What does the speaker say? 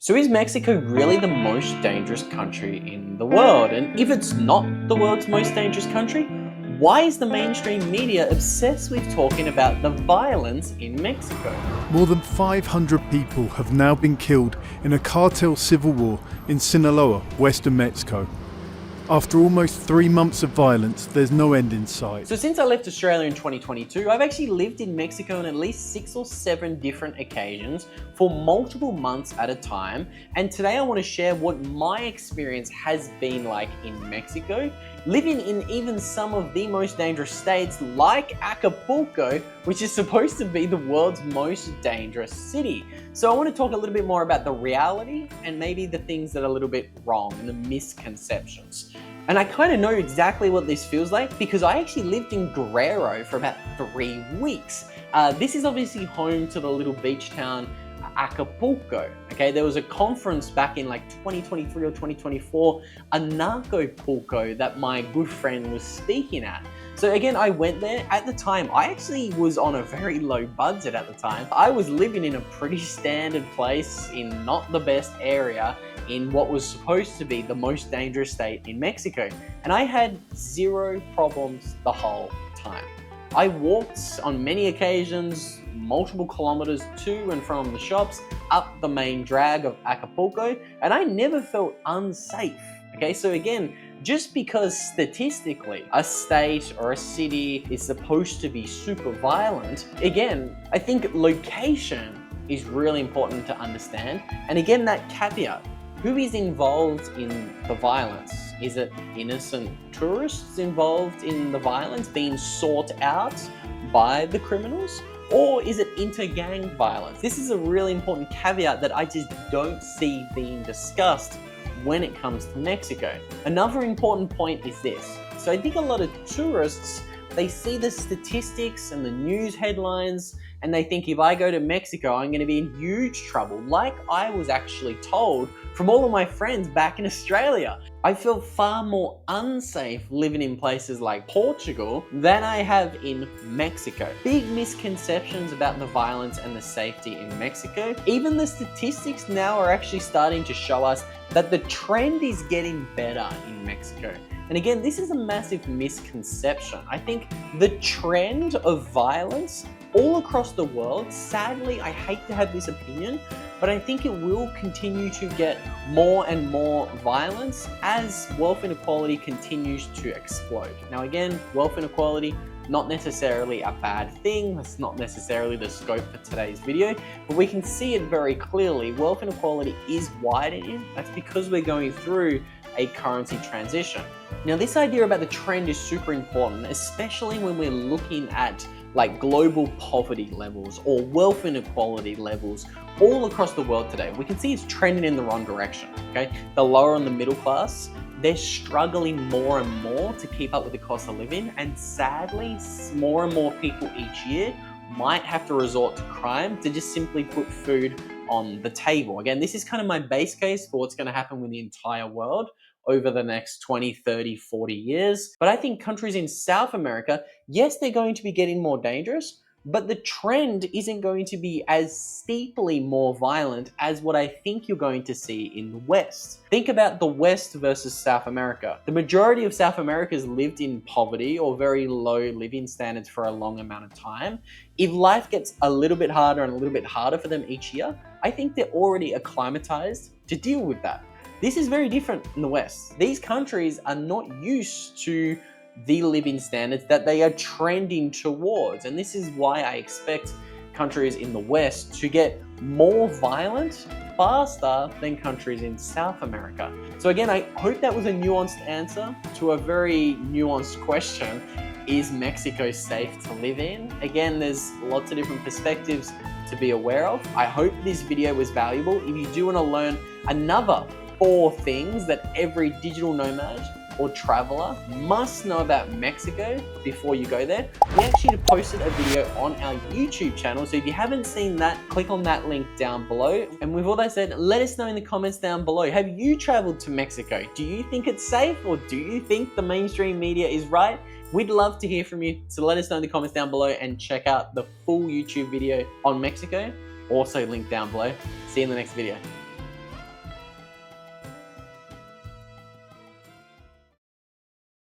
So is Mexico really the most dangerous country in the world? And if it's not the world's most dangerous country, why is the mainstream media obsessed with talking about the violence in Mexico? More than 500 people have now been killed in a cartel civil war in Sinaloa, western Mexico. After almost 3 months of violence, there's no end in sight. So since I left Australia in 2022, I've actually lived in Mexico on at least 6 or 7 different occasions for multiple months at a time. And today I want to share what my experience has been like in Mexico, living in even some of the most dangerous states like Acapulco, which is supposed to be the world's most dangerous city. So I want to talk a little bit more about the reality and maybe the things that are a little bit wrong and the misconceptions. And I kind of know exactly what this feels like because I actually lived in Guerrero for about 3 weeks. This is obviously home to the little beach town Acapulco. Okay, there was a conference back in like 2023 or 2024, Inequality, that my good friend was speaking at. So again, I went there. At the time, I actually was on a very low budget at the time. I was living in a pretty standard place in not the best area in what was supposed to be the most dangerous state in Mexico. And I had 0 problems the whole time. I walked on many occasions, multiple kilometers to and from the shops, up the main drag of Acapulco, and I never felt unsafe. Okay, so again, just because statistically a state or a city is supposed to be super violent, again, I think location is really important to understand. And again, that caveat, who is involved in the violence? Is it innocent tourists involved in the violence being sought out by the criminals? Or is it inter-gang violence? This is a really important caveat that I just don't see being discussed when it comes to Mexico. Another important point is this. So I think a lot of tourists, they see the statistics and the news headlines and they think if I go to Mexico, I'm going to be in huge trouble, like I was actually told from all of my friends back in Australia. I feel far more unsafe living in places like Portugal than I have in Mexico. Big misconceptions about the violence and the safety in Mexico. Even the statistics now are actually starting to show us that the trend is getting better in Mexico. And again, this is a massive misconception. I think the trend of violence all across the world, sadly, I hate to have this opinion, but I think it will continue to get more and more violence as wealth inequality continues to explode. Now again, wealth inequality, not necessarily a bad thing. That's not necessarily the scope for today's video, but we can see it very clearly. Wealth inequality is widening. That's because we're going through a currency transition. Now this idea about the trend is super important, especially when we're looking at like global poverty levels or wealth inequality levels all across the world today. We can see it's trending in the wrong direction, okay? The lower and the middle class, they're struggling more and more to keep up with the cost of living, and sadly, more and more people each year might have to resort to crime to just simply put food on the table. Again, this is kind of my base case for what's going to happen with the entire world over the next 20, 30, 40 years. But I think countries in South America, yes, they're going to be getting more dangerous, but the trend isn't going to be as steeply more violent as what I think you're going to see in the West. Think about the West versus South America. The majority of South Americans lived in poverty or very low living standards for a long amount of time. If life gets a little bit harder and a little bit harder for them each year, I think they're already acclimatized to deal with that. This is very different in the West. These countries are not used to the living standards that they are trending towards. And this is why I expect countries in the West to get more violent faster than countries in South America. So again, I hope that was a nuanced answer to a very nuanced question. Is Mexico safe to live in? Again, there's lots of different perspectives to be aware of. I hope this video was valuable. If you do want to learn another 4 things that every digital nomad or traveler must know about Mexico before you go there, we actually posted a video on our YouTube channel. So if you haven't seen that, click on that link down below. And with all that said, let us know in the comments down below. Have you traveled to Mexico? Do you think it's safe, or do you think the mainstream media is right? We'd love to hear from you. So let us know in the comments down below and check out the full YouTube video on Mexico. Also linked down below. See you in the next video.